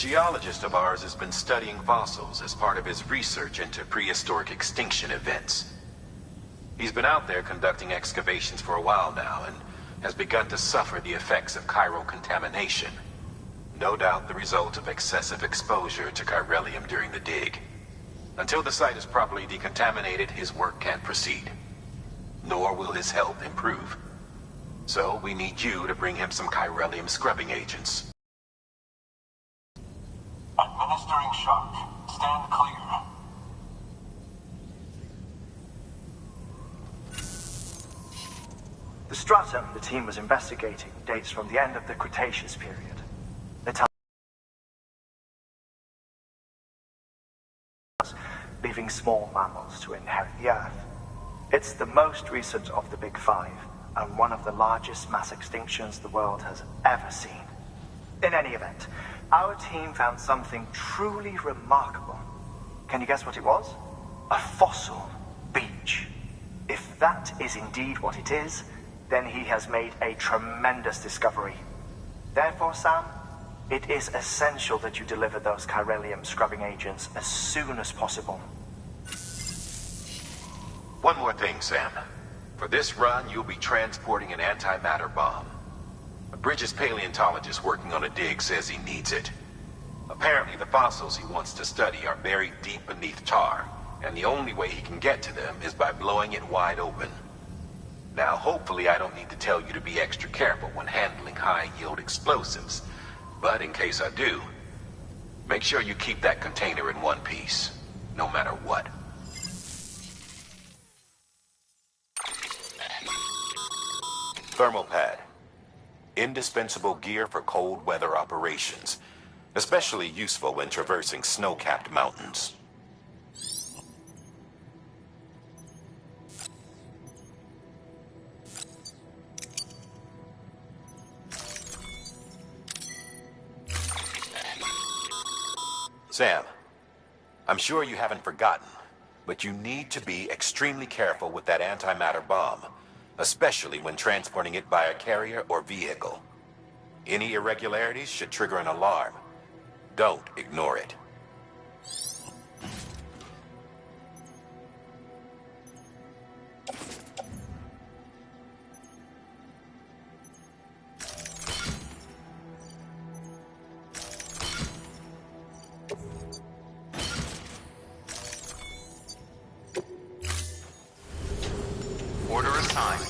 geologist of ours has been studying fossils as part of his research into prehistoric extinction events. He's been out there conducting excavations for a while now and has begun to suffer the effects of chiral contamination. No doubt the result of excessive exposure to chiralium during the dig. Until the site is properly decontaminated, his work can't proceed. Nor will his health improve. So we need you to bring him some chiralium scrubbing agents. Administering shock. Stand clear. The stratum the team was investigating dates from the end of the Cretaceous period. The time leaving small mammals to inherit the Earth. It's the most recent of the Big Five, and one of the largest mass extinctions the world has ever seen. In any event, our team found something truly remarkable. Can you guess what it was? A fossil beach. If that is indeed what it is, then he has made a tremendous discovery. Therefore, Sam, it is essential that you deliver those chiralium scrubbing agents as soon as possible. One more thing, Sam. For this run, you'll be transporting an antimatter bomb. A Bridges paleontologist working on a dig says he needs it. Apparently, the fossils he wants to study are buried deep beneath tar, and the only way he can get to them is by blowing it wide open. Now, hopefully I don't need to tell you to be extra careful when handling high-yield explosives, but in case I do, make sure you keep that container in one piece, no matter what. Thermal pad. Indispensable gear for cold weather operations, especially useful when traversing snow-capped mountains. Sam, I'm sure you haven't forgotten, but you need to be extremely careful with that antimatter bomb, especially when transporting it by a carrier or vehicle. Any irregularities should trigger an alarm. Don't ignore it. Order assigned.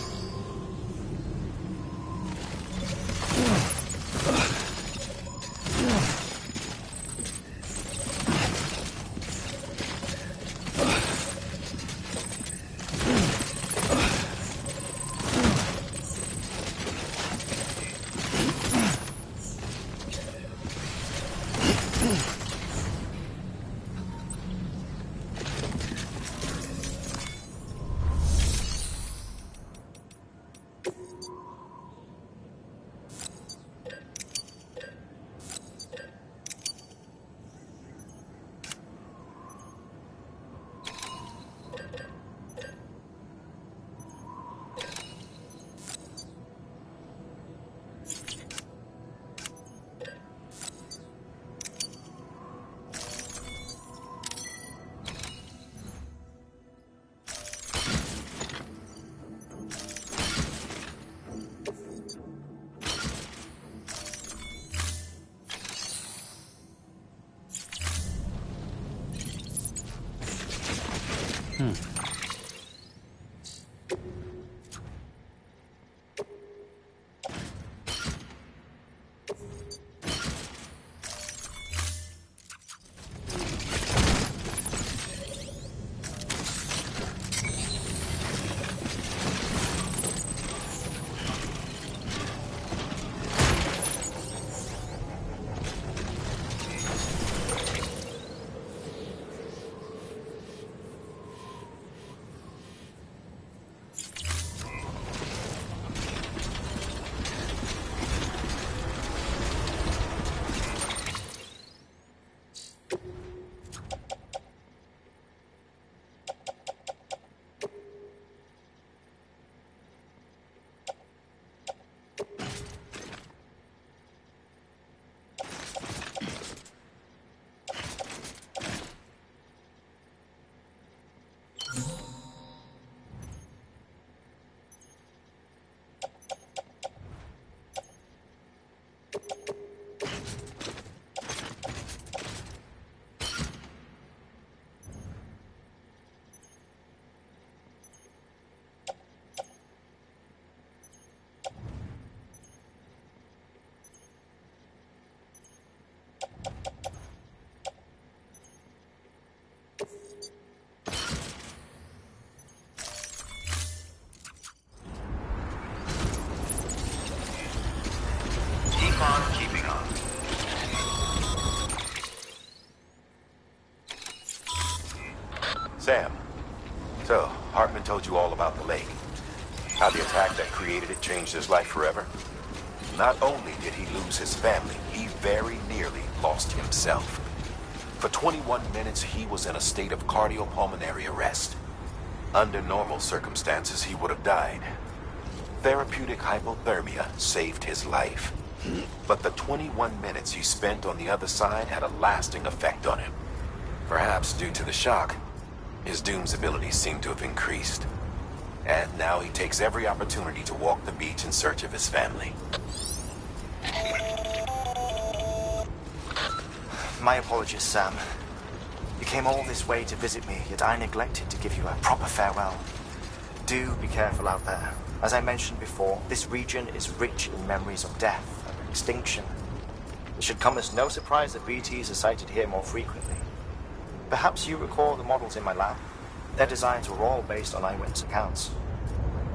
told you all about the lake. How the attack that created it changed his life forever. Not only did he lose his family, he very nearly lost himself. For 21 minutes, he was in a state of cardiopulmonary arrest. Under normal circumstances, he would have died. Therapeutic hypothermia saved his life. But the 21 minutes he spent on the other side had a lasting effect on him. Perhaps due to the shock, his Doom's abilities seem to have increased. And now he takes every opportunity to walk the beach in search of his family. My apologies, Sam. You came all this way to visit me, yet I neglected to give you a proper farewell. Do be careful out there. As I mentioned before, this region is rich in memories of death and extinction. It should come as no surprise that BTs are sighted here more frequently. Perhaps you recall the models in my lab? Their designs were all based on eyewitness accounts.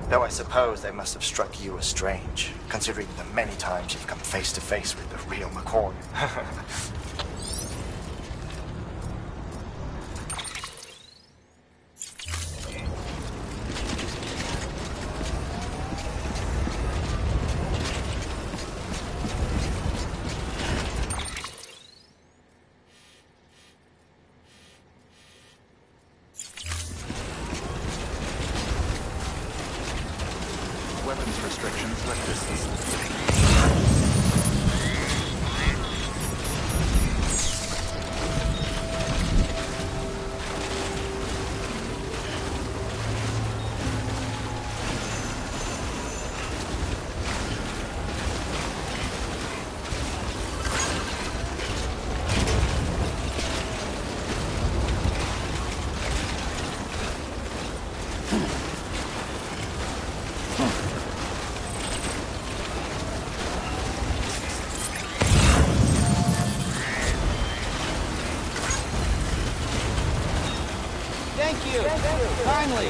Though I suppose they must have struck you as strange, considering the many times you've come face to face with the real McCoy. Weapons restrictions lifted. Thank you. Finally.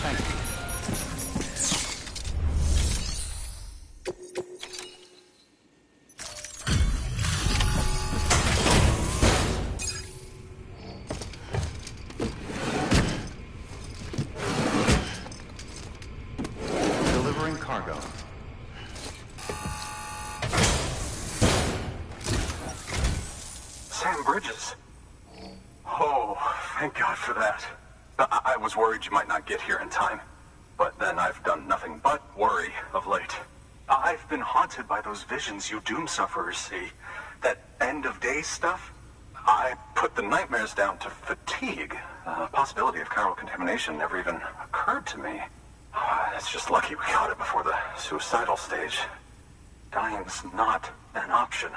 Thank you. Delivering cargo. Sam Bridges. Oh, thank God for that. I was worried you might not get here in time. But then I've done nothing but worry of late. I've been haunted by those visions you doom sufferers see. That end of days stuff. I put the nightmares down to fatigue. The possibility of chiral contamination never even occurred to me. It's just lucky we got it before the suicidal stage. Dying's not an option.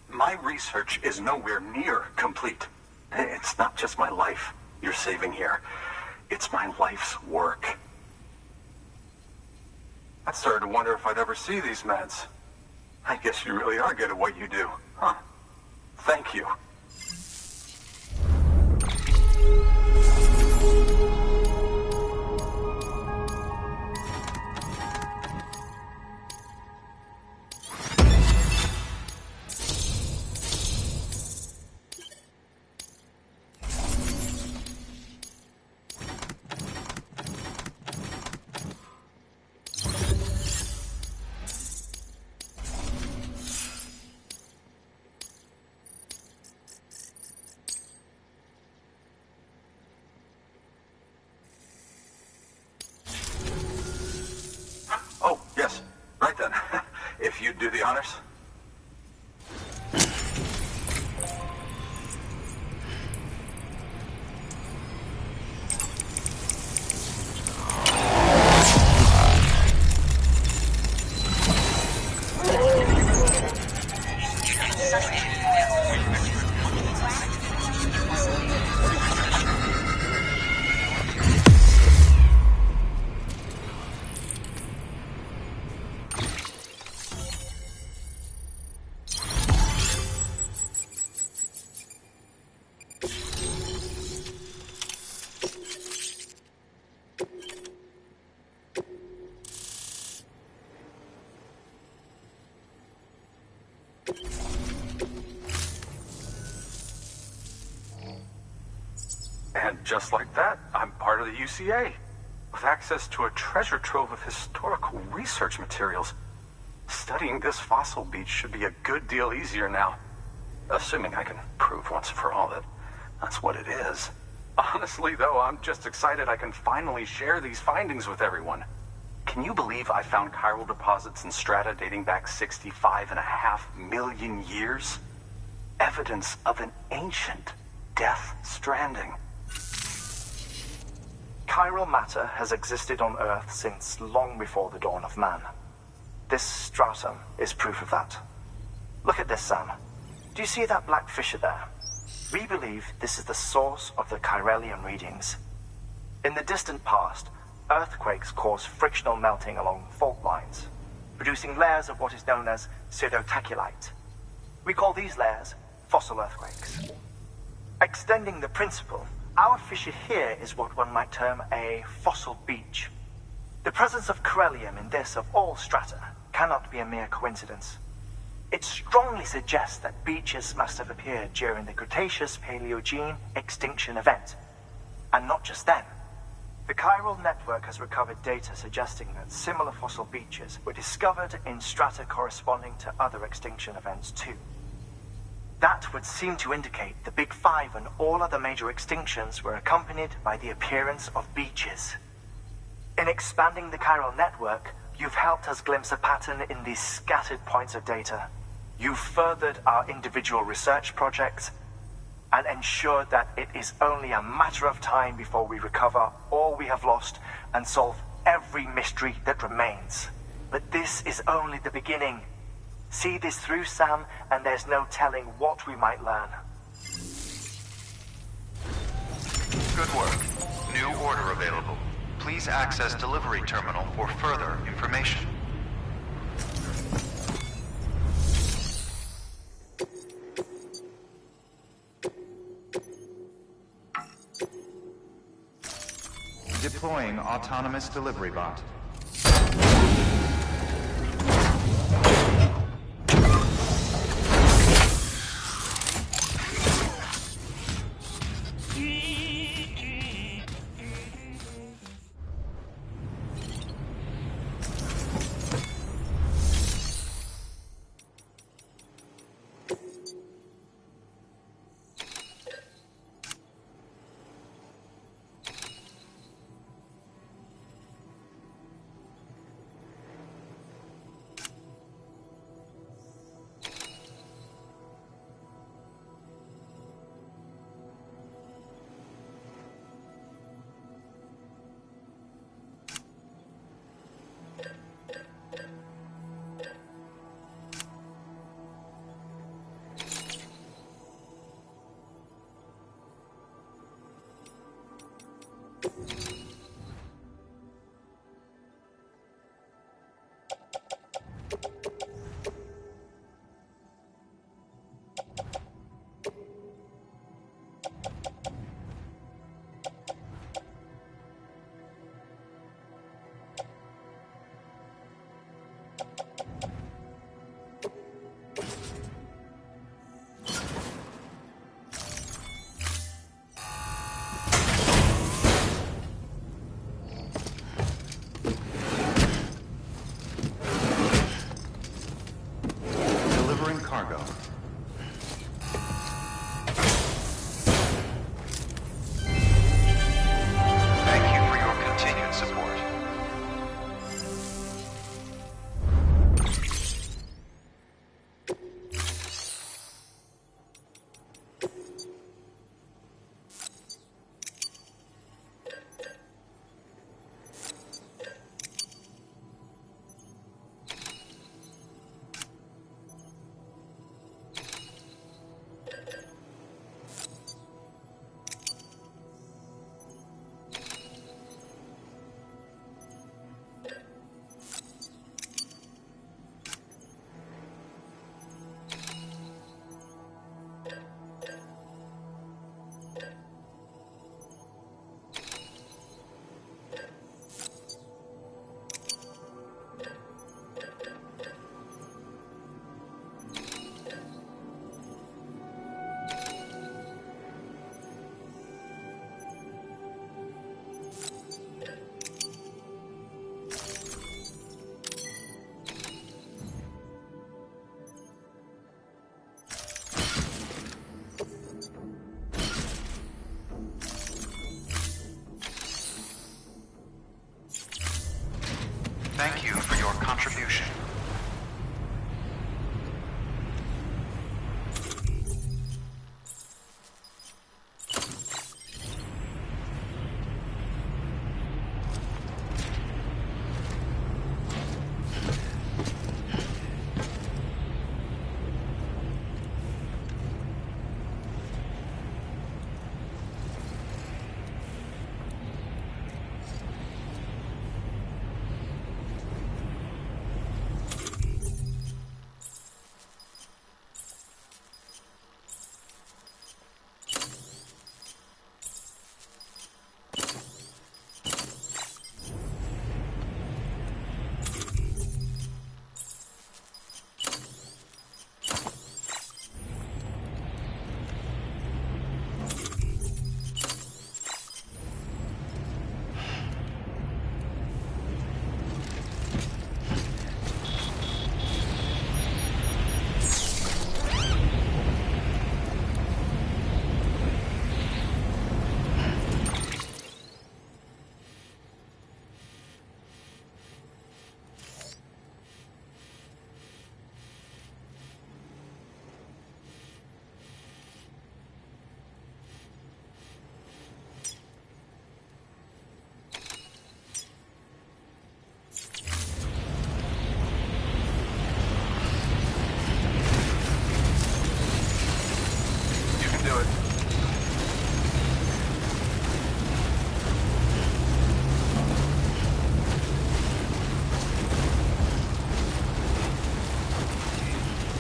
My research is nowhere near complete. It's not just my life you're saving here. It's my life's work. I started to wonder if I'd ever see these meds. I guess you really are good at what you do, huh? Thank you. Oh, yes. Right then. If you'd do the honors. And just like that, I'm part of the UCA, with access to a treasure trove of historical research materials. Studying this fossil beach should be a good deal easier now, assuming I can prove once for all that that's what it is. Honestly, though, I'm just excited I can finally share these findings with everyone. Can you believe I found chiral deposits in strata dating back 65.5 million years? Evidence of an ancient death stranding. Chiral matter has existed on Earth since long before the dawn of man. This stratum is proof of that. Look at this, Sam. Do you see that black fissure there? We believe this is the source of the chiralian readings. In the distant past, earthquakes caused frictional melting along fault lines, producing layers of what is known as pseudotachylite. We call these layers fossil earthquakes. Extending the principle, our fissure here is what one might term a fossil beach. The presence of chiralium in this of all strata cannot be a mere coincidence. It strongly suggests that beaches must have appeared during the Cretaceous-Paleogene extinction event. And not just then. The chiral network has recovered data suggesting that similar fossil beaches were discovered in strata corresponding to other extinction events too. That would seem to indicate the Big Five and all other major extinctions were accompanied by the appearance of beaches. In expanding the chiral network, you've helped us glimpse a pattern in these scattered points of data. You've furthered our individual research projects and ensured that it is only a matter of time before we recover all we have lost and solve every mystery that remains. But this is only the beginning. See this through, Sam, and there's no telling what we might learn. Good work. New order available. Please access delivery terminal for further information. Deploying Deploying autonomous delivery bot. Cargo. Thank you for your continued support. Thank you for your contribution.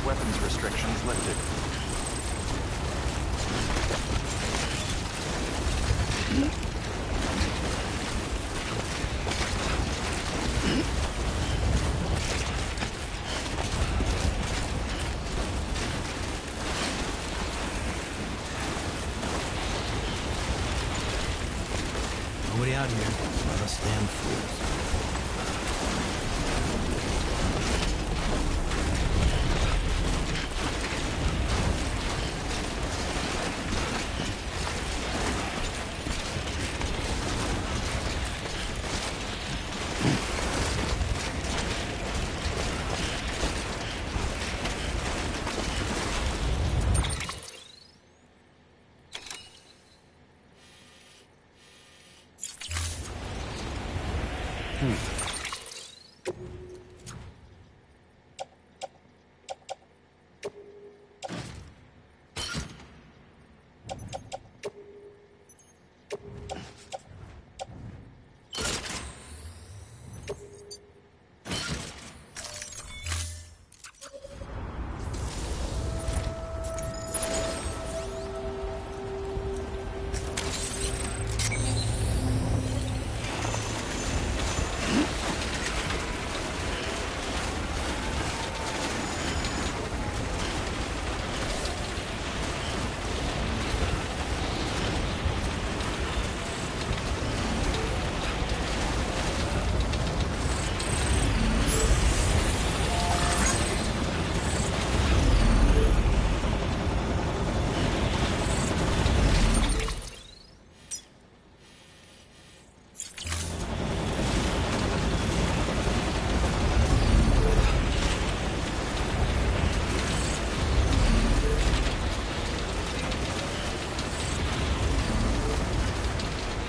Weapons restrictions lifted. Damn fools.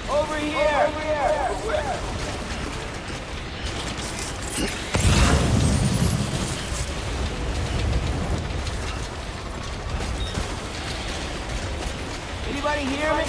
Over here! Anybody hear me?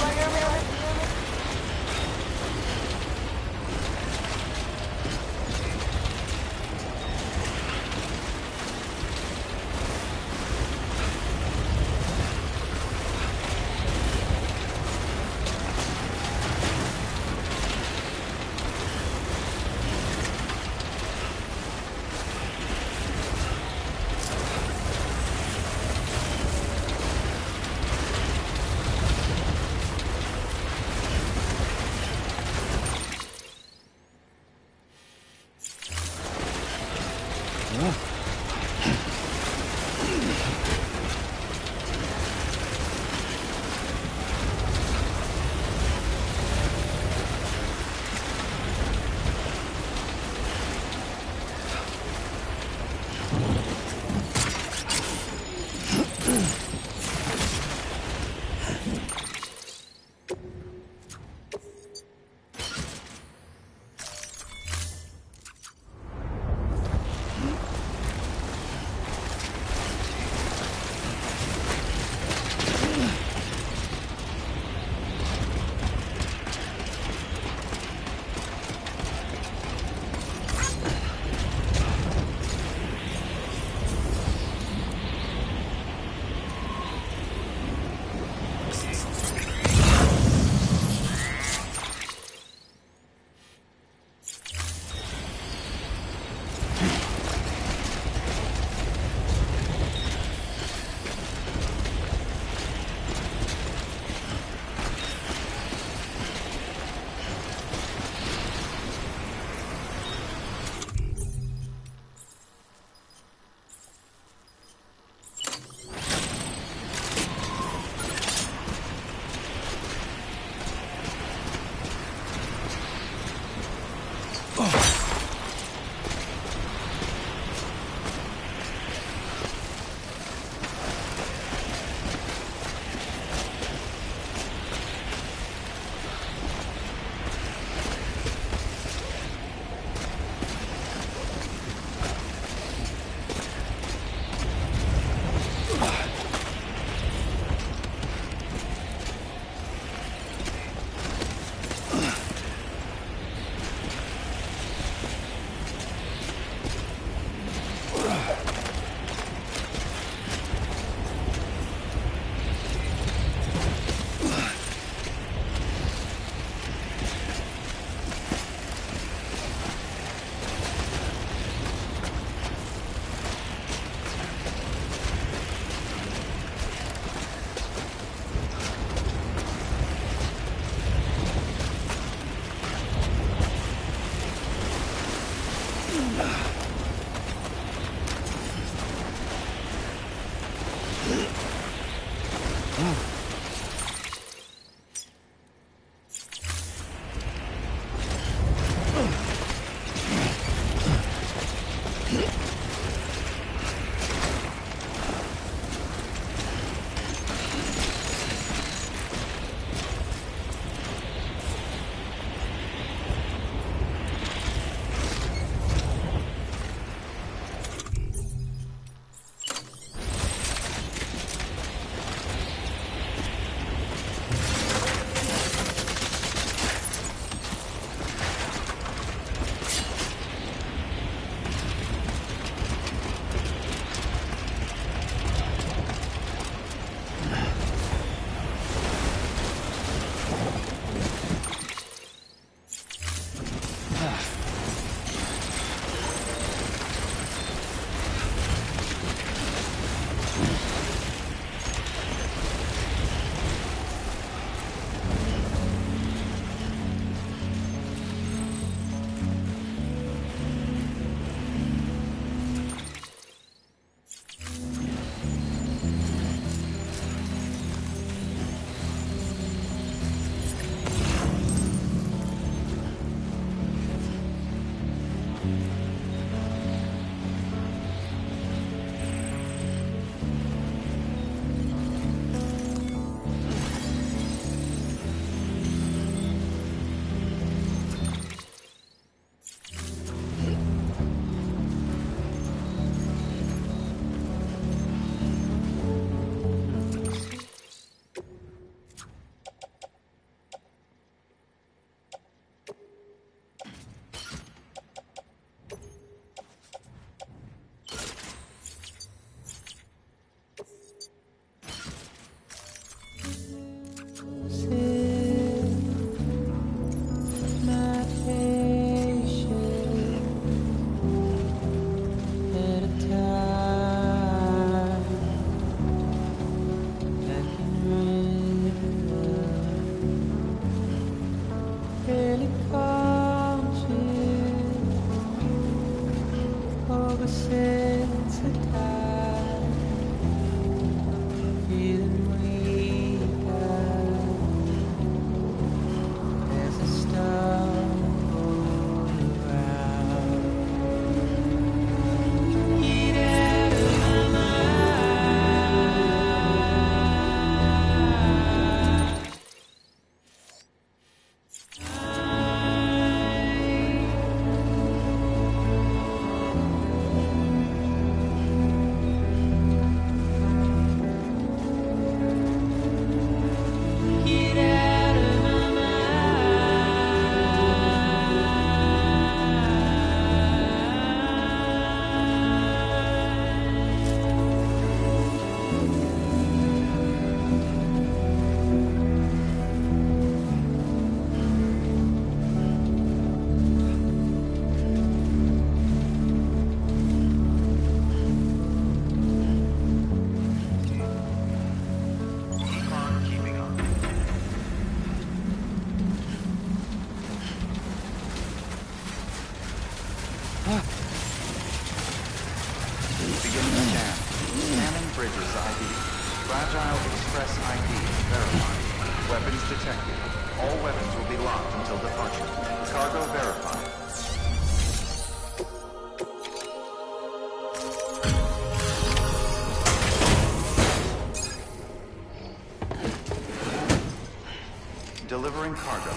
Delivering cargo.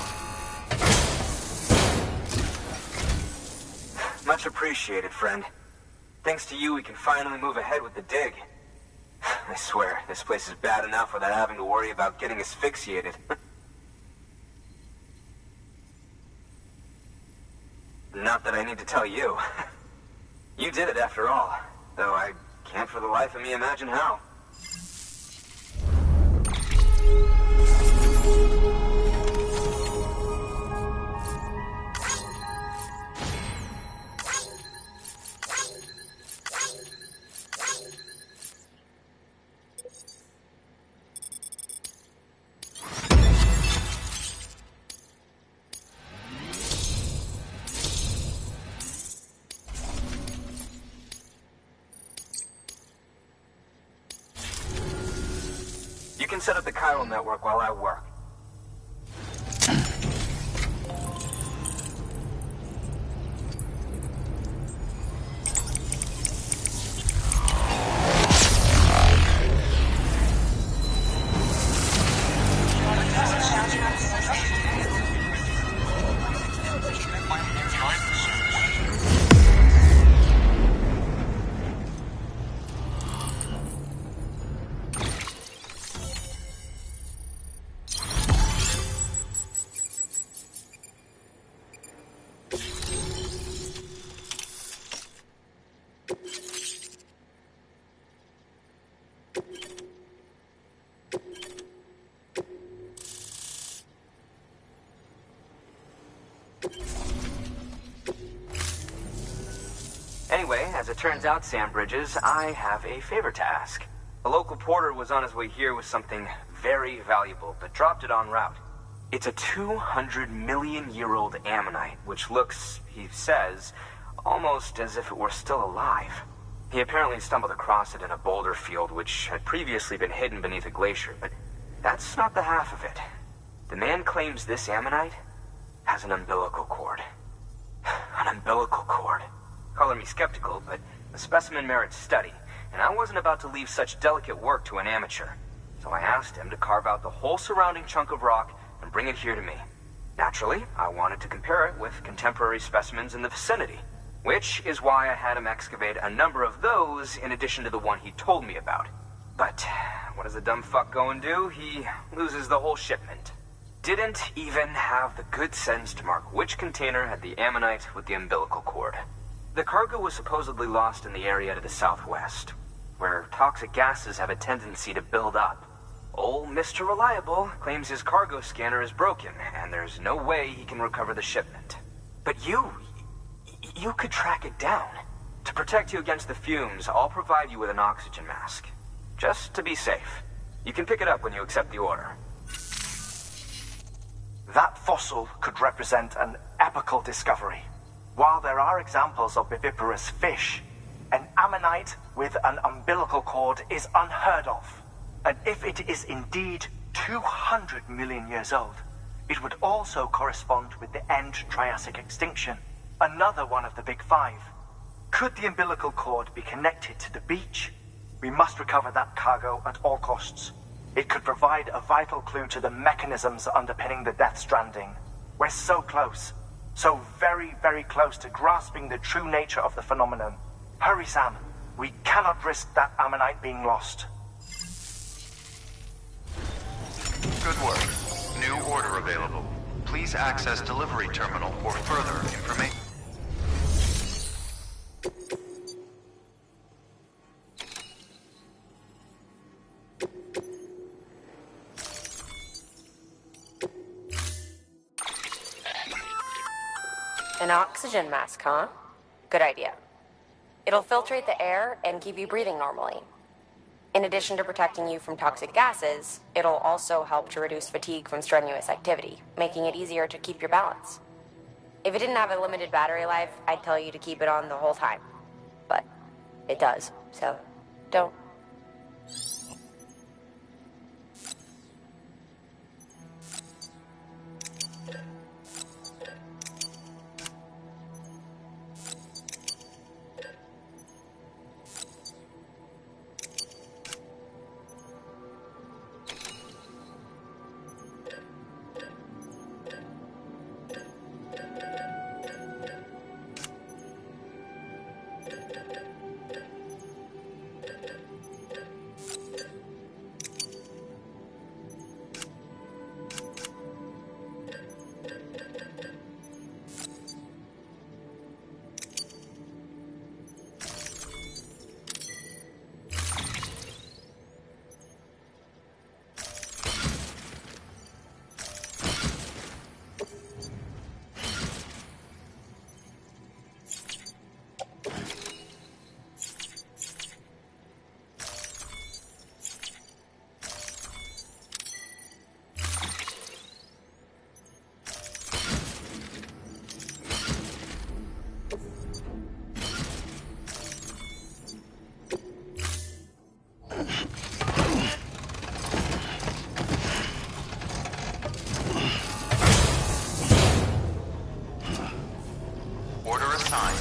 Much appreciated, friend. Thanks to you, we can finally move ahead with the dig. I swear, this place is bad enough without having to worry about getting asphyxiated. Not that I need to tell you. You did it after all, though I can't for the life of me imagine how. can set up the chiral network while I work. Anyway, as it turns out, Sam Bridges, I have a favor to ask. A local porter was on his way here with something very valuable, but dropped it en route. It's a 200-million-year-old ammonite, which looks, he says, almost as if it were still alive. He apparently stumbled across it in a boulder field, which had previously been hidden beneath a glacier, but that's not the half of it. The man claims this ammonite has an umbilical cord. An umbilical cord. Color me skeptical, but the specimen merits study, and I wasn't about to leave such delicate work to an amateur. So I asked him to carve out the whole surrounding chunk of rock and bring it here to me. Naturally, I wanted to compare it with contemporary specimens in the vicinity, which is why I had him excavate a number of those in addition to the one he told me about. But what does the dumb fuck go and do? He loses the whole shipment. Didn't even have the good sense to mark which container had the ammonite with the umbilical cord. The cargo was supposedly lost in the area to the southwest, where toxic gases have a tendency to build up. Old Mr. Reliable claims his cargo scanner is broken, and there's no way he can recover the shipment. But you could track it down. To protect you against the fumes, I'll provide you with an oxygen mask. Just to be safe. You can pick it up when you accept the order. That fossil could represent an epochal discovery. While there are examples of viviparous fish, an ammonite with an umbilical cord is unheard of. And if it is indeed 200 million years old, it would also correspond with the end Triassic extinction, another one of the big five. Could the umbilical cord be connected to the beach? We must recover that cargo at all costs. It could provide a vital clue to the mechanisms underpinning the Death Stranding. We're so close. So very, very close to grasping the true nature of the phenomenon. Hurry, Sam. We cannot risk that ammonite being lost. Good work. New order available. Please access delivery terminal for further information. An oxygen mask, huh? Good idea. It'll filtrate the air and keep you breathing normally. In addition to protecting you from toxic gases, it'll also help to reduce fatigue from strenuous activity, making it easier to keep your balance. If it didn't have a limited battery life, I'd tell you to keep it on the whole time. But it does, so don't. Order assigned.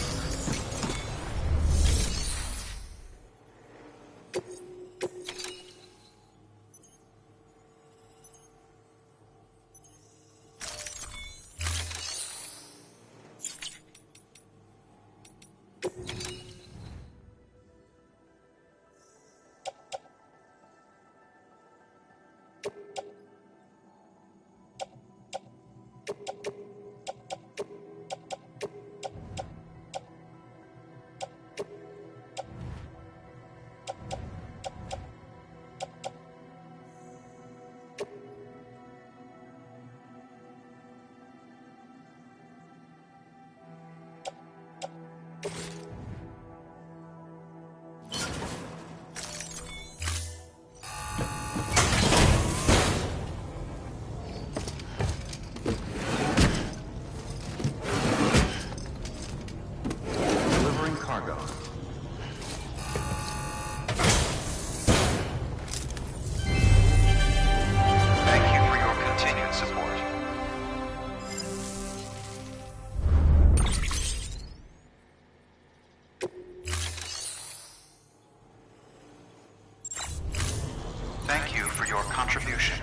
Thank you for your contribution.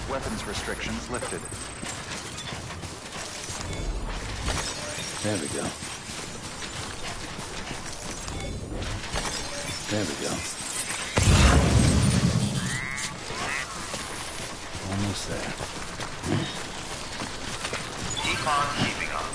Weapons restrictions lifted. There we go. There we go. Almost there. Keep on keeping on.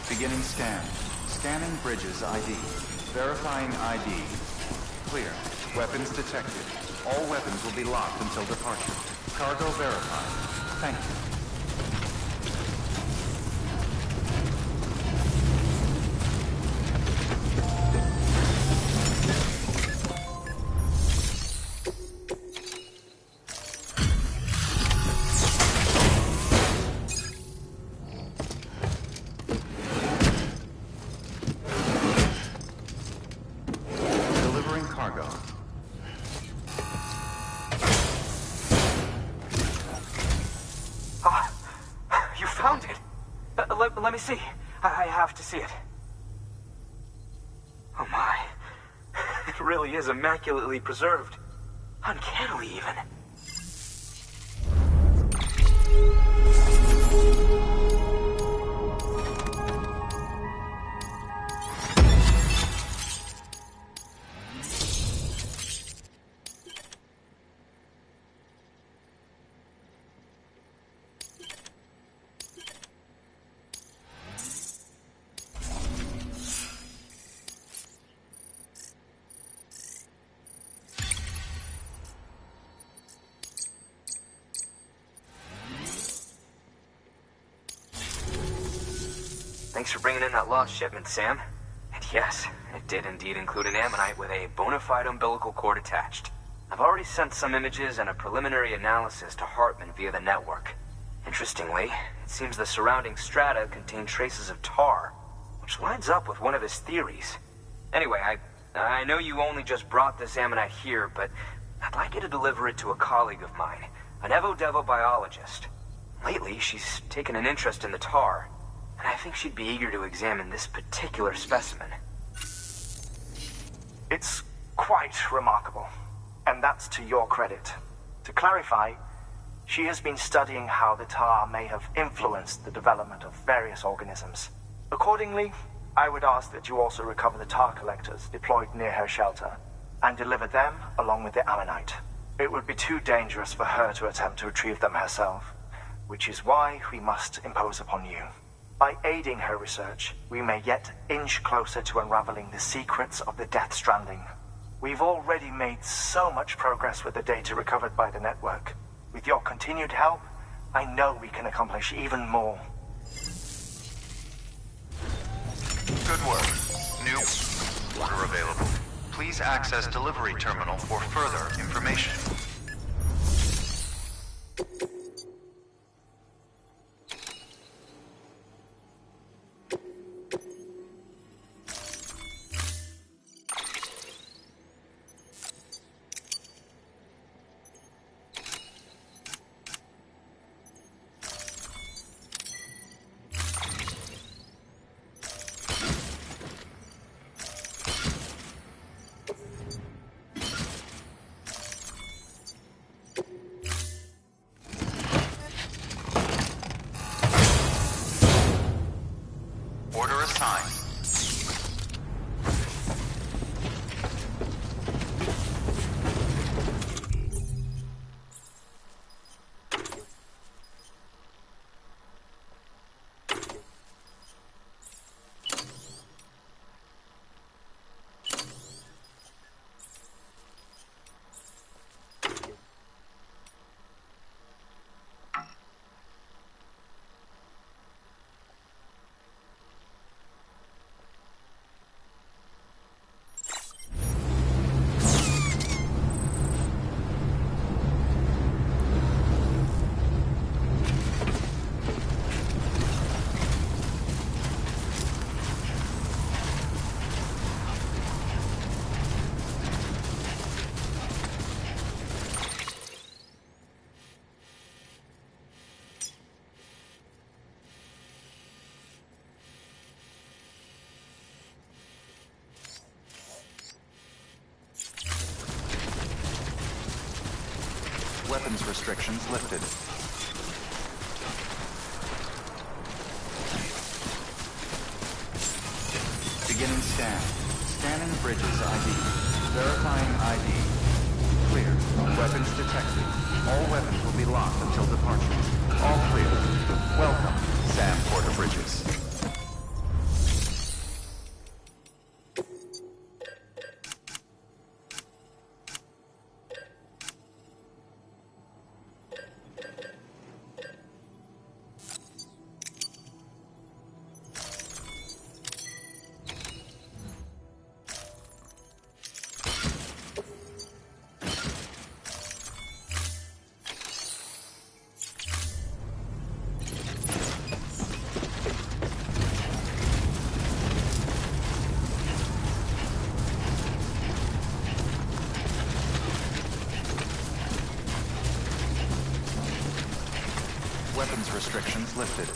Beginning scan. Scanning bridges ID. Verifying ID. Clear. Weapons detected. All weapons will be locked until departure. Cargo verified. Thank you. Let me see. I have to see it. Oh my. It really is immaculately preserved. Uncannily even. Thanks for bringing in that lost shipment, Sam. And yes, it did indeed include an ammonite with a bona fide umbilical cord attached. I've already sent some images and a preliminary analysis to Hartman via the network. Interestingly, it seems the surrounding strata contain traces of tar, which lines up with one of his theories. Anyway, I know you only just brought this ammonite here, but I'd like you to deliver it to a colleague of mine, an Evo-Devo biologist. Lately, she's taken an interest in the tar, and I think she'd be eager to examine this particular specimen. It's quite remarkable, and that's to your credit. To clarify, she has been studying how the tar may have influenced the development of various organisms. Accordingly, I would ask that you also recover the tar collectors deployed near her shelter, and deliver them along with the ammonite. It would be too dangerous for her to attempt to retrieve them herself, which is why we must impose upon you. By aiding her research, we may yet inch closer to unraveling the secrets of the Death Stranding. We've already made so much progress with the data recovered by the network. With your continued help, I know we can accomplish even more. Good work. New order available. Please access delivery terminal for further information. Weapons restrictions lifted. Beginning scan. Scanning bridges ID. Verifying ID. Clear. Weapons detected. All weapons will be locked until departure. All clear. Welcome, Sam Porter Bridges. Weapons restrictions lifted.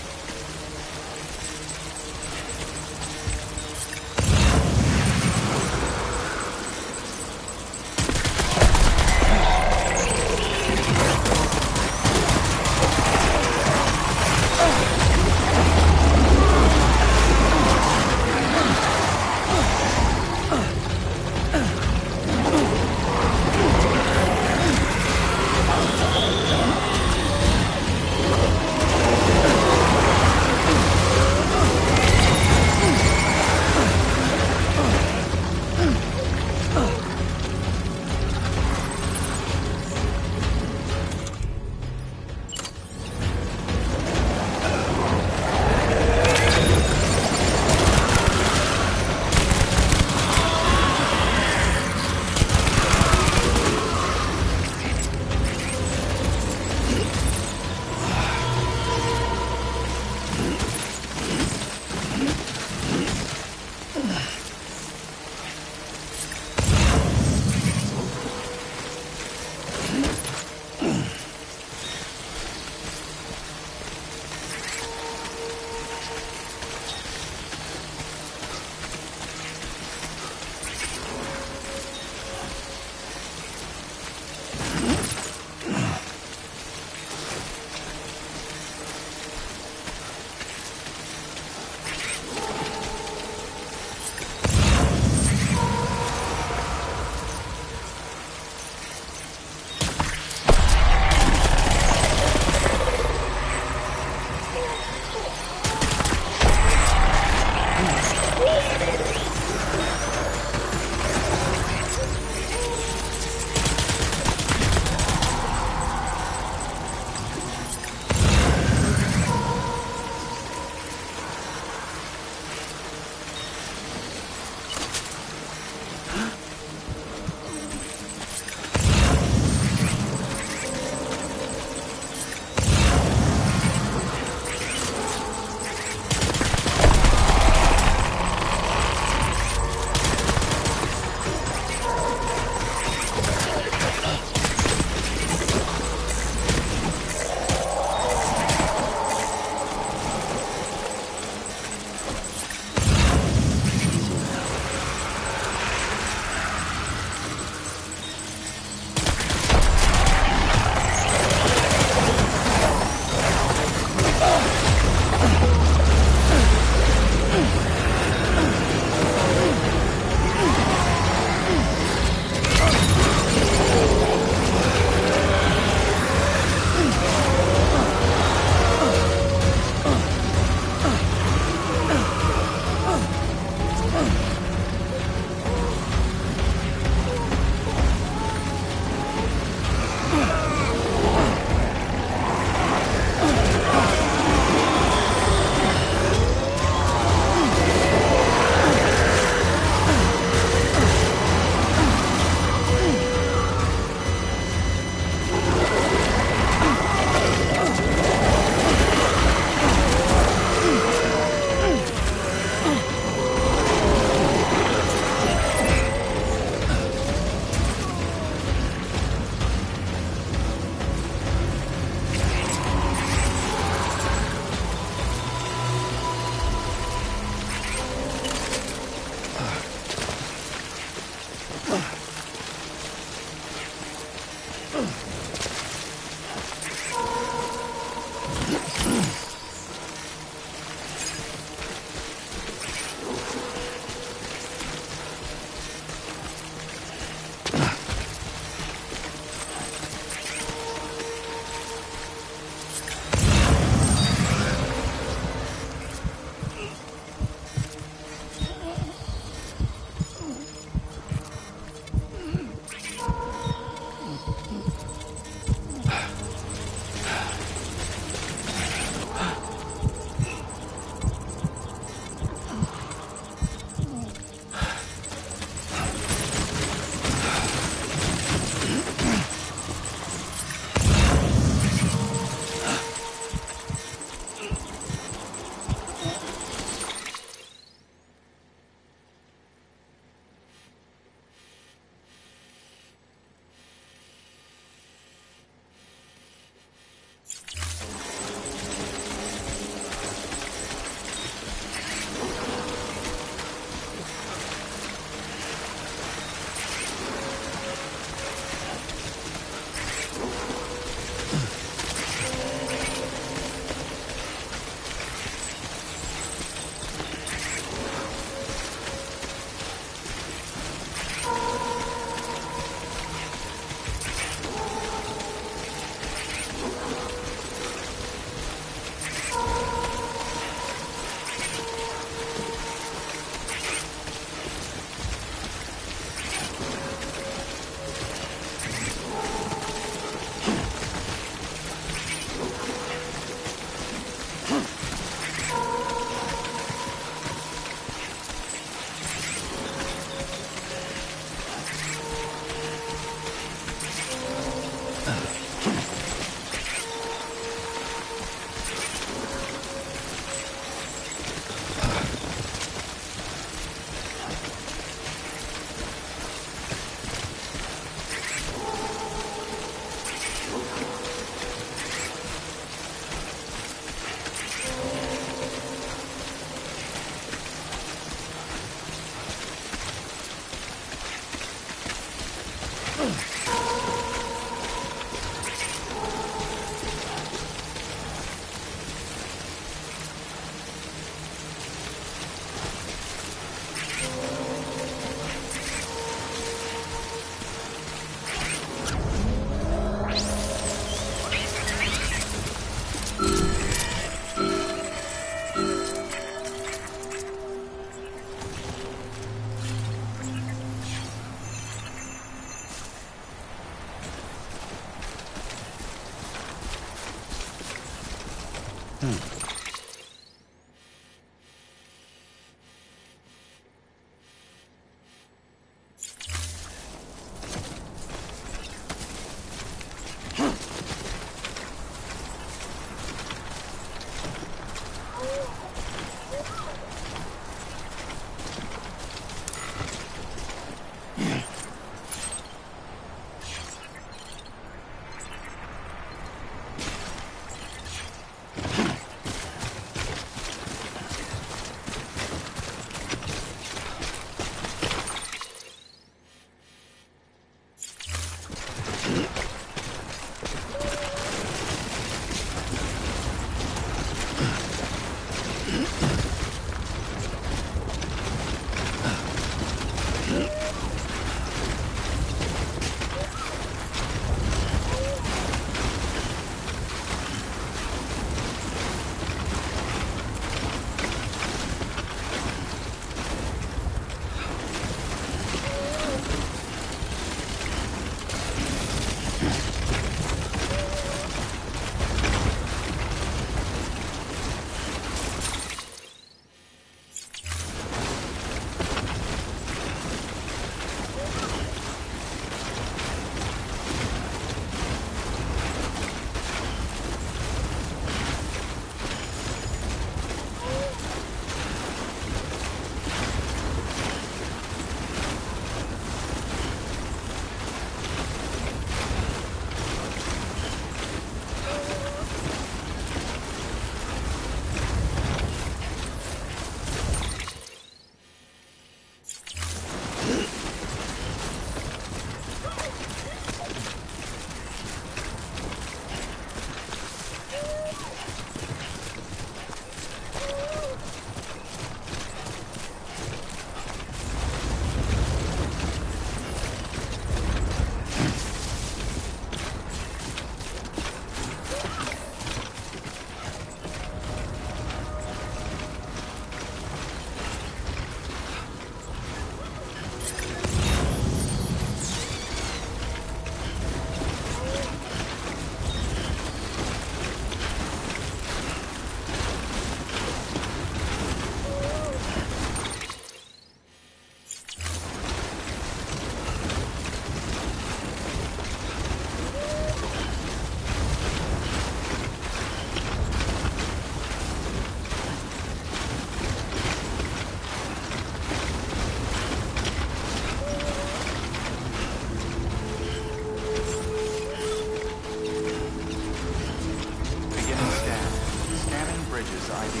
ID.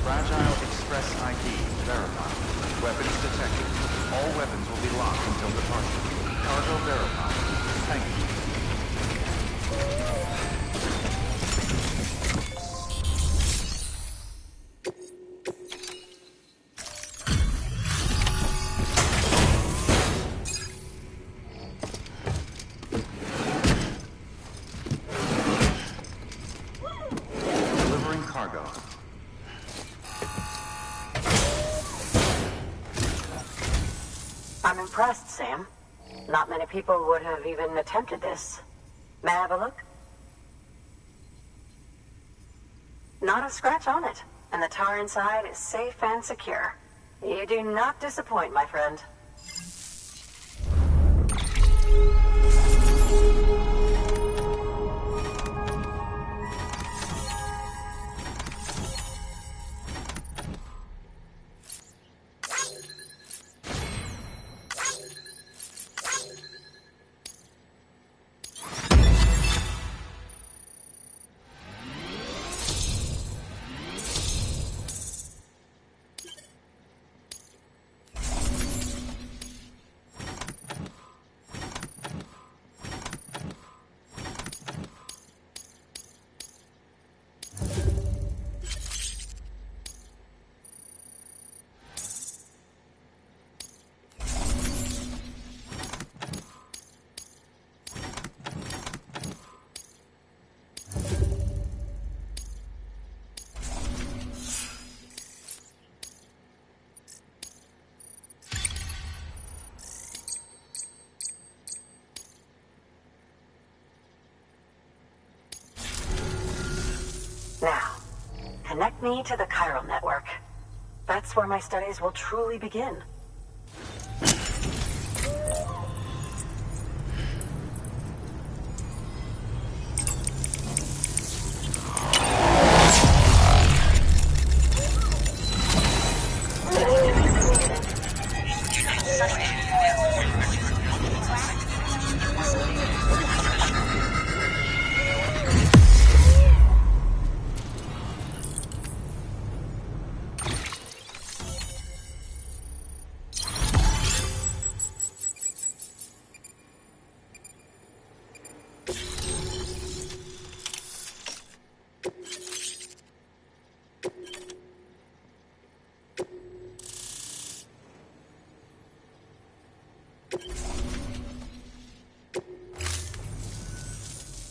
Fragile Express ID verified. Weapons detected. All weapons will be locked until departure. Cargo verified. Thank you. Delivering cargo. I'm impressed, Sam. Not many people would have even attempted this. May I have a look? Not a scratch on it, and the tar inside is safe and secure. You do not disappoint, my friend. Now, connect me to the chiral network. That's where my studies will truly begin.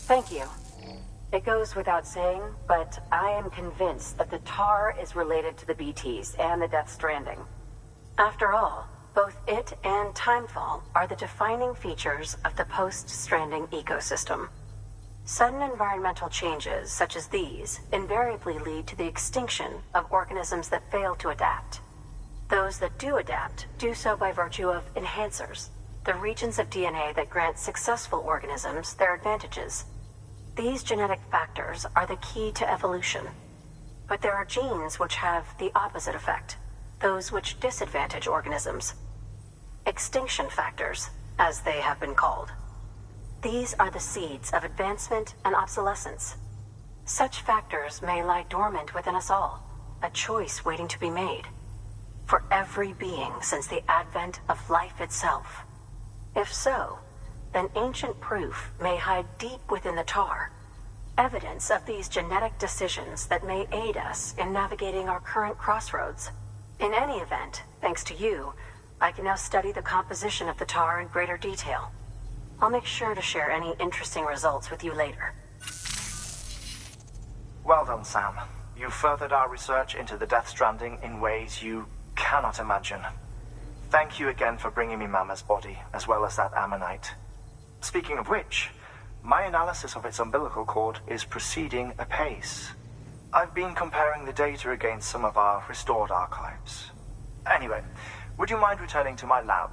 Thank you. It goes without saying, but I am convinced that the tar is related to the BTs and the Death Stranding. After all, both it and Timefall are the defining features of the post-Stranding ecosystem. Sudden environmental changes such as these invariably lead to the extinction of organisms that fail to adapt. Those that do adapt do so by virtue of enhancers, the regions of DNA that grant successful organisms their advantages. These genetic factors are the key to evolution. But there are genes which have the opposite effect, those which disadvantage organisms. Extinction factors, as they have been called. These are the seeds of advancement and obsolescence. Such factors may lie dormant within us all, a choice waiting to be made. For every being since the advent of life itself. If so, then ancient proof may hide deep within the tar, evidence of these genetic decisions that may aid us in navigating our current crossroads. In any event, thanks to you, I can now study the composition of the tar in greater detail. I'll make sure to share any interesting results with you later. Well done, Sam. You furthered our research into the Death Stranding in ways you cannot imagine. Thank you again for bringing me Mama's body, as well as that ammonite. Speaking of which, my analysis of its umbilical cord is proceeding apace. I've been comparing the data against some of our restored archives. Anyway, would you mind returning to my lab?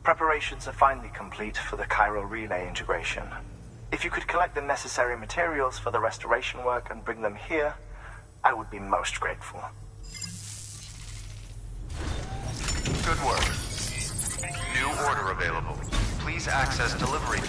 Preparations are finally complete for the chiral relay integration. If you could collect the necessary materials for the restoration work and bring them here, I would be most grateful. Good work. New order available. Please access delivery.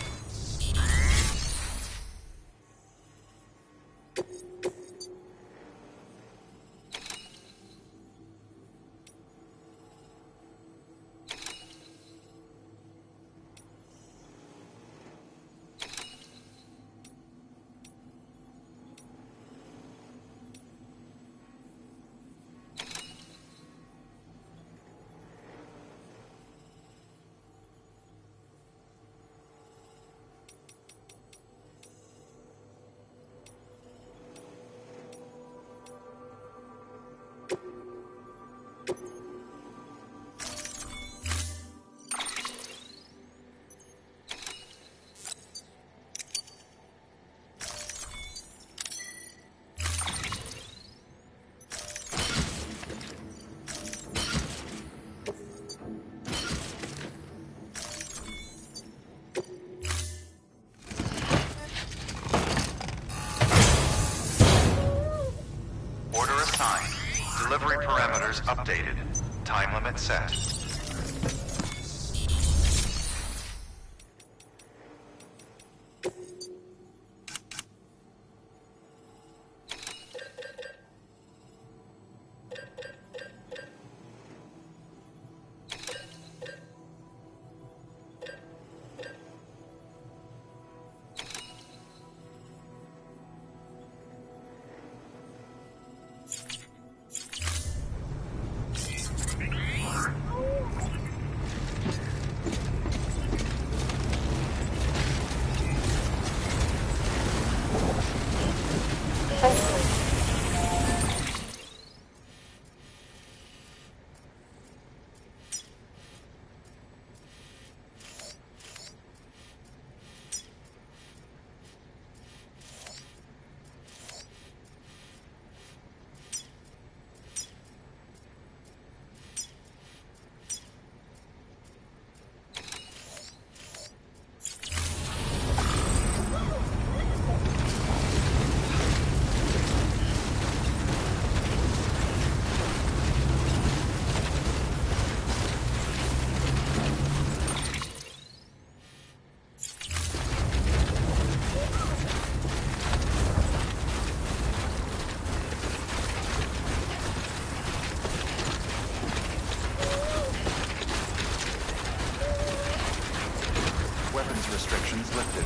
Delivery parameters updated. Time limit set. Restrictions lifted.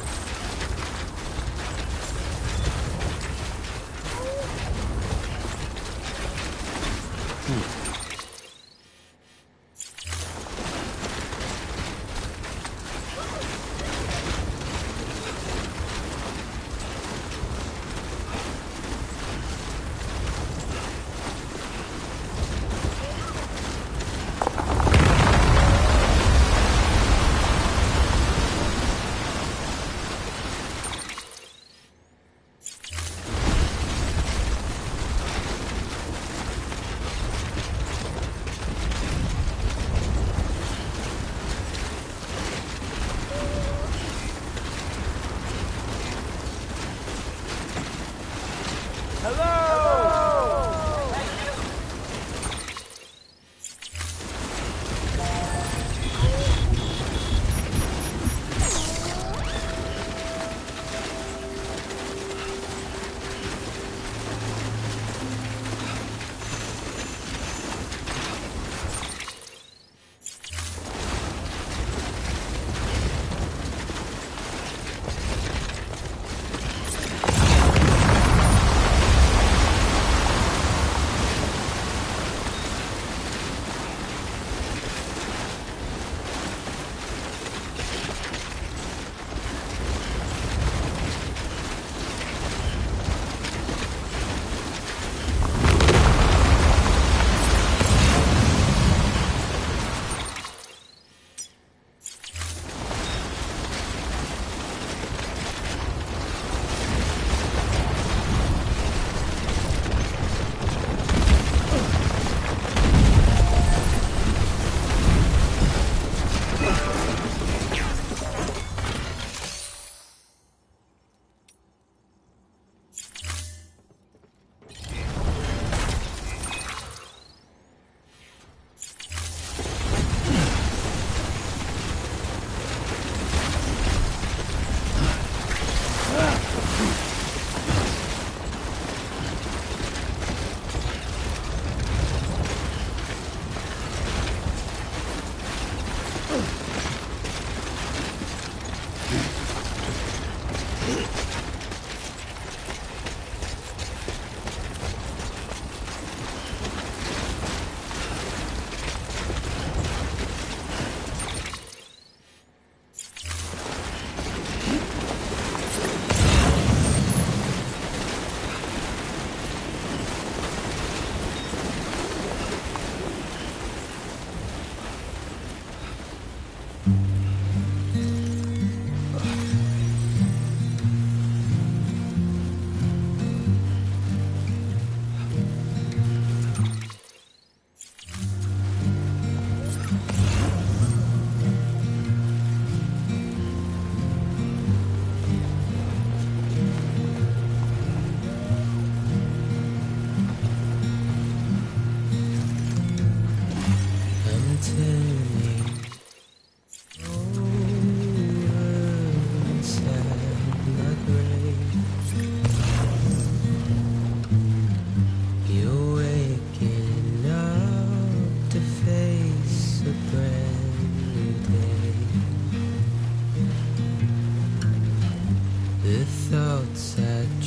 The thoughts I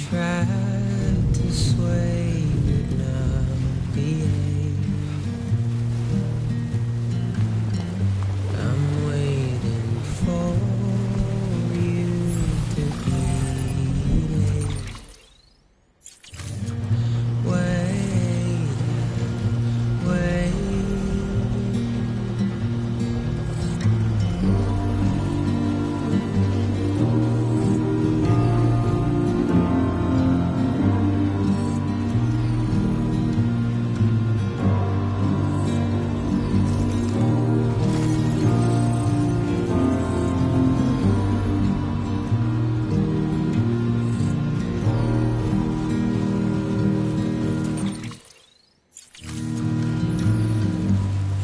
tried to sway would not behave. I'm waiting for you to behave. Wait, wait.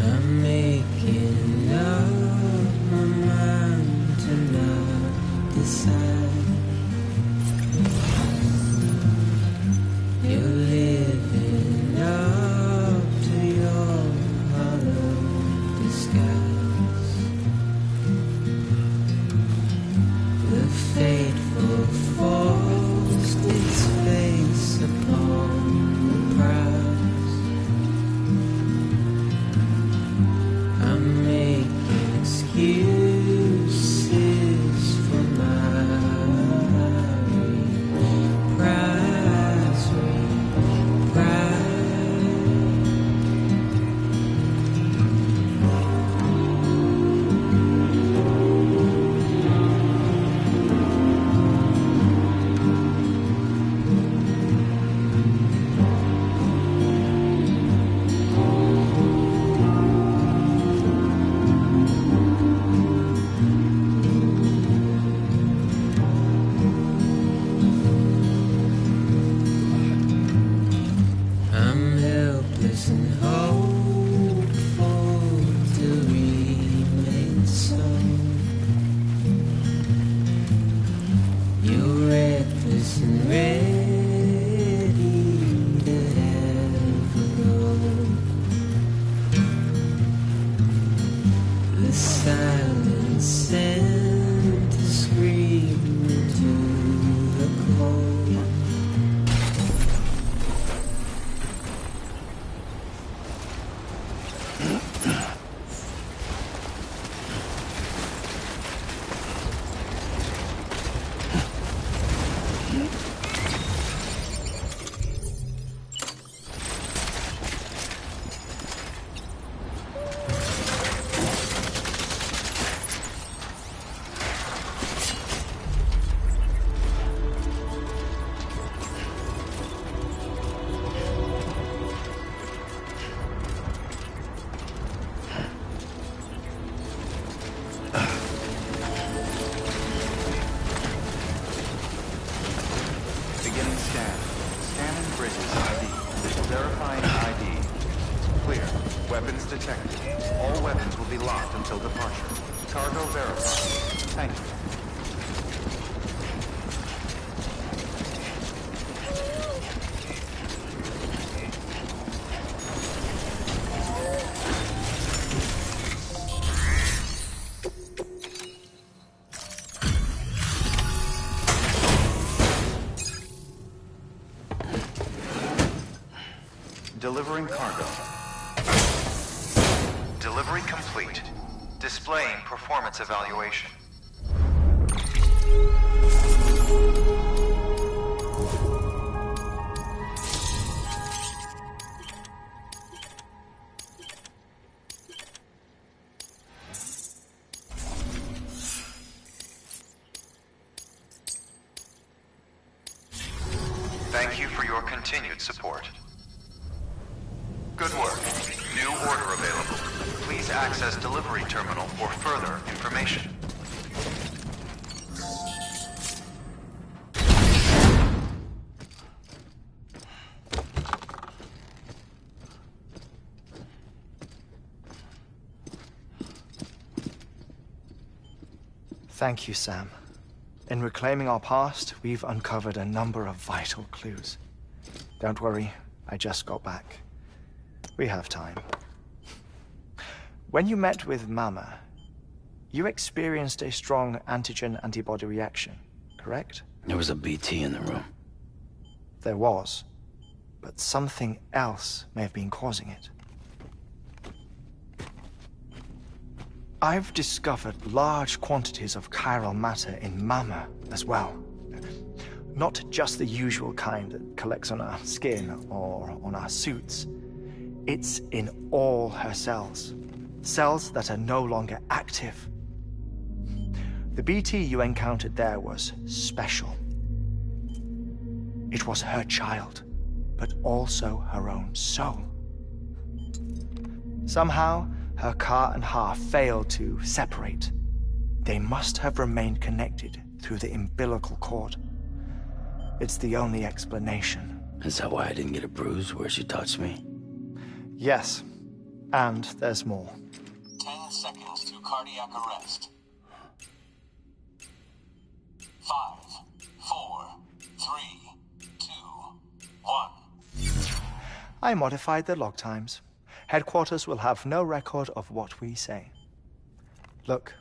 I'm making up my mind to not decide. You're living up to your hollow disguise. The fateful forced its face upon the prize. I'm making excuses for my reprise. I'm helpless and hopeful to remain so. You're reckless and ready to ever go. The silence sent to scream into the cold. Beginning scan. Scanning bridges ID. Verifying ID. Clear. Weapons detected. All weapons will be locked until departure. Cargo verified. Thank you. Delivering cargo. Delivery complete. Displaying performance evaluation. Thank you for your continued support. Good work. New order available. Please access delivery terminal for further information. Thank you, Sam. In reclaiming our past, we've uncovered a number of vital clues. Don't worry, I just got back. We have time. When you met with Mama, you experienced a strong antigen-antibody reaction, correct? There was a BT in the room. There was, but something else may have been causing it. I've discovered large quantities of chiral matter in Mama as well. Not just the usual kind that collects on our skin or on our suits. It's in all her cells. Cells that are no longer active. The BT you encountered there was special. It was her child, but also her own soul. Somehow, her car and half failed to separate. They must have remained connected through the umbilical cord. It's the only explanation. Is that why I didn't get a bruise where she touched me? Yes, and there's more. 10 seconds to cardiac arrest. 5, 4, 3, 2, 1. I modified the log times. Headquarters will have no record of what we say. Look,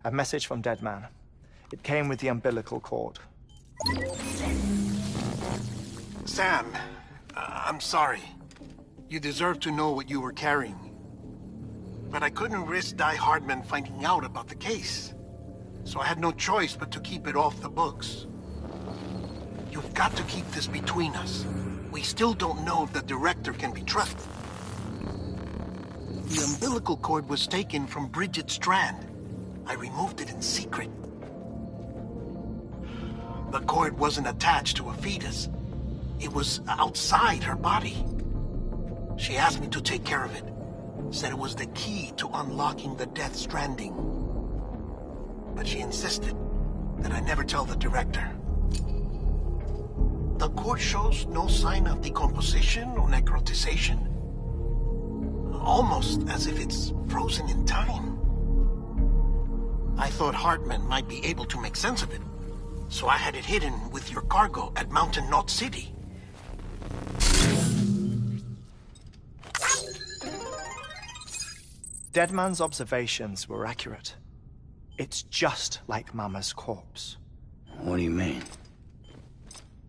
a message from Dead Man. It came with the umbilical cord. Sam, I'm sorry. You deserve to know what you were carrying. But I couldn't risk Die Hardman finding out about the case. So I had no choice but to keep it off the books. You've got to keep this between us. We still don't know if the director can be trusted. The umbilical cord was taken from Bridget Strand. I removed it in secret. The cord wasn't attached to a fetus. It was outside her body. She asked me to take care of it. Said it was the key to unlocking the Death Stranding. But she insisted that I never tell the director. The cord shows no sign of decomposition or necrotization. Almost as if it's frozen in time. I thought Hartman might be able to make sense of it, so I had it hidden with your cargo at Mountain Knot City. Deadman's observations were accurate. It's just like Mama's corpse. What do you mean?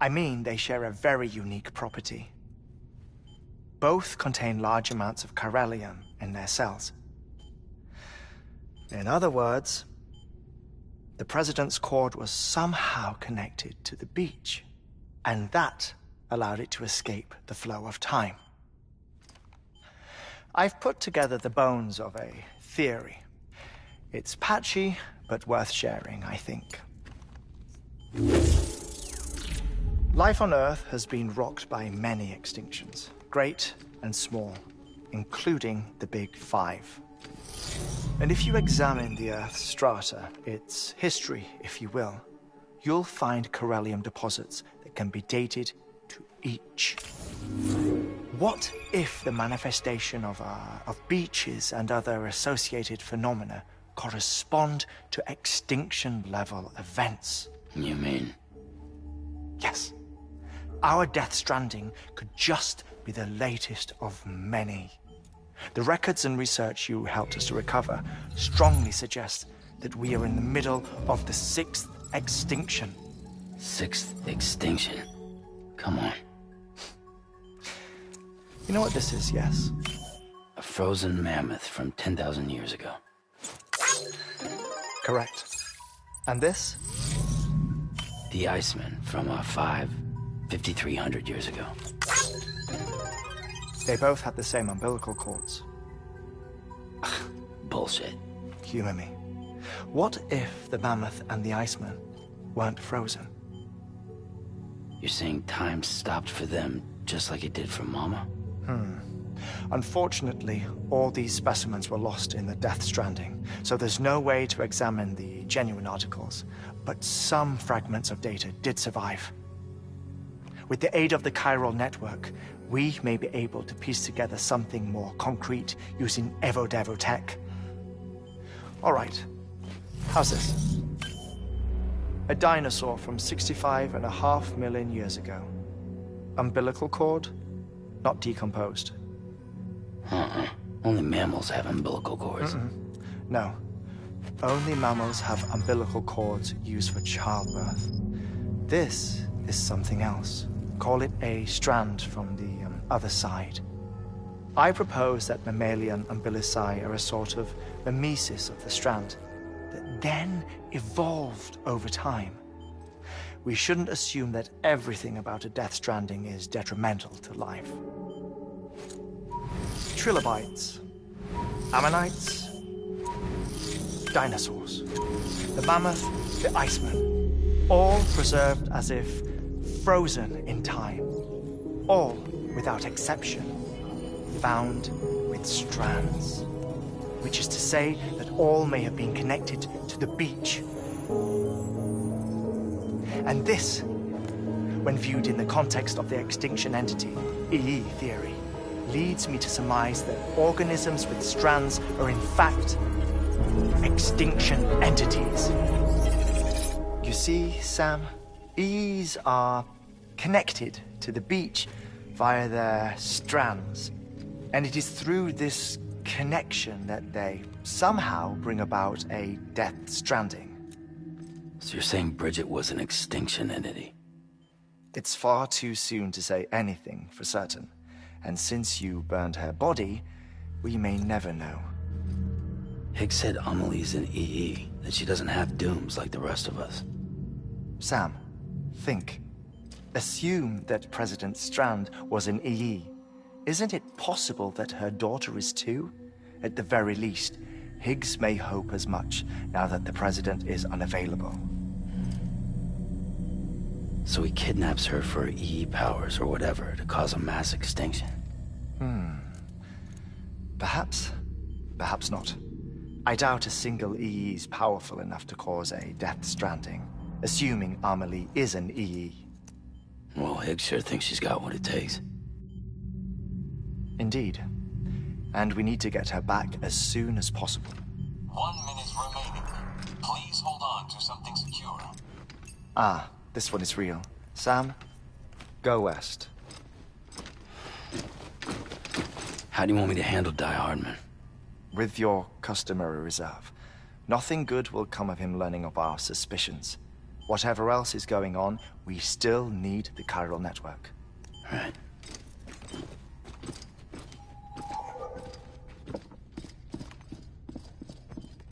I mean they share a very unique property. Both contain large amounts of chiralium in their cells. In other words, the President's cord was somehow connected to the beach, and that allowed it to escape the flow of time. I've put together the bones of a theory. It's patchy, but worth sharing, I think. Life on Earth has been rocked by many extinctions, great and small, including the Big Five. And if you examine the Earth's strata, its history, if you will, you'll find chiralium deposits that can be dated to each. What if the manifestation of beaches and other associated phenomena correspond to extinction-level events? You mean? Yes. Our Death Stranding could just be the latest of many. The records and research you helped us to recover strongly suggest that we are in the middle of the 6th extinction. 6th extinction? Come on. You know what this is, yes? A frozen mammoth from 10,000 years ago. Correct. And this? The Iceman from 5,300 years ago. They both had the same umbilical cords. Bullshit. Humor me. What if the mammoth and the Iceman weren't frozen? You're saying time stopped for them just like it did for Mama? Unfortunately, all these specimens were lost in the Death Stranding, so there's no way to examine the genuine articles, but some fragments of data did survive. With the aid of the chiral network, we may be able to piece together something more concrete using Evo-Devo tech. All right, how's this? A dinosaur from 65.5 million years ago. Umbilical cord, not decomposed. Only mammals have umbilical cords. No. Only mammals have umbilical cords used for childbirth. This is something else. Call it a strand from the other side. I propose that mammalian umbilici are a sort of mimesis of the strand that then evolved over time. We shouldn't assume that everything about a death stranding is detrimental to life. Trilobites, ammonites, dinosaurs, the mammoth, the iceman, all preserved as if frozen in time, all, without exception, found with strands, which is to say that all may have been connected to the beach. And this, when viewed in the context of the extinction entity, EE theory, leads me to surmise that organisms with strands are in fact extinction entities. You see, Sam, EEs are connected to the beach via their strands, and it is through this connection that they somehow bring about a death stranding. So you're saying Bridget was an extinction entity? It's far too soon to say anything for certain, and since you burned her body, we may never know. Higgs said Amelie's an EE, that she doesn't have dooms like the rest of us. Sam, think. Assume that President Strand was an EE. Isn't it possible that her daughter is too? At the very least, Higgs may hope as much now that the President is unavailable. So he kidnaps her for EE powers or whatever to cause a mass extinction. Perhaps. Perhaps not. I doubt a single EE is powerful enough to cause a death stranding, assuming Amelie is an EE. Well, Higgs sure thinks she's got what it takes. Indeed. And we need to get her back as soon as possible. 1 minute remaining. Please hold on to something secure. Ah, this one is real. Sam, go west. How do you want me to handle Die Hardman? With your customary reserve. Nothing good will come of him learning of our suspicions. Whatever else is going on, we still need the chiral network. Right.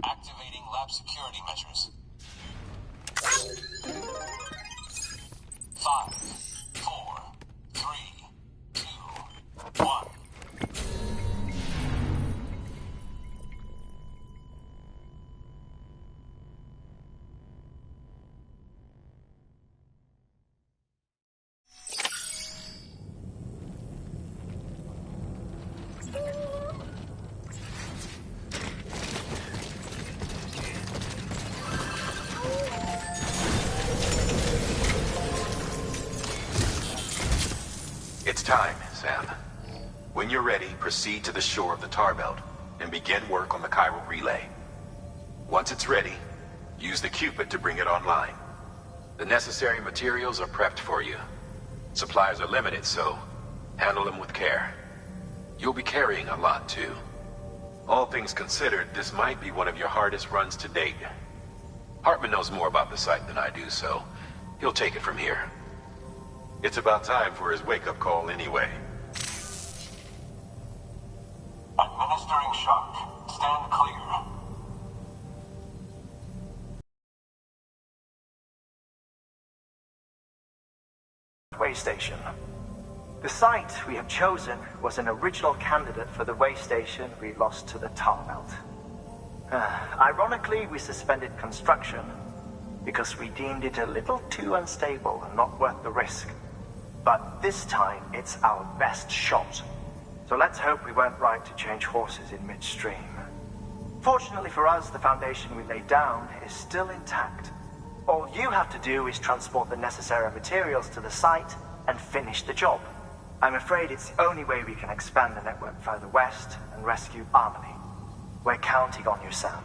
Activating lab security measures. 5, 4, 3, 2, 1. It's time, Sam. When you're ready, proceed to the shore of the tar belt and begin work on the chiral relay. Once it's ready, use the Cupid to bring it online. The necessary materials are prepped for you. Supplies are limited, so handle them with care. You'll be carrying a lot, too. All things considered, this might be one of your hardest runs to date. Hartman knows more about the site than I do, so he'll take it from here. It's about time for his wake-up call anyway. Administering shock. Stand clear. Way station. The site we have chosen was an original candidate for the way station we lost to the tar belt. Ironically, we suspended construction because we deemed it a little too unstable and not worth the risk. But this time, it's our best shot. So let's hope we weren't right to change horses in midstream. Fortunately for us, the foundation we laid down is still intact. All you have to do is transport the necessary materials to the site and finish the job. I'm afraid it's the only way we can expand the network further west and rescue Amelie. We're counting on you, Sam.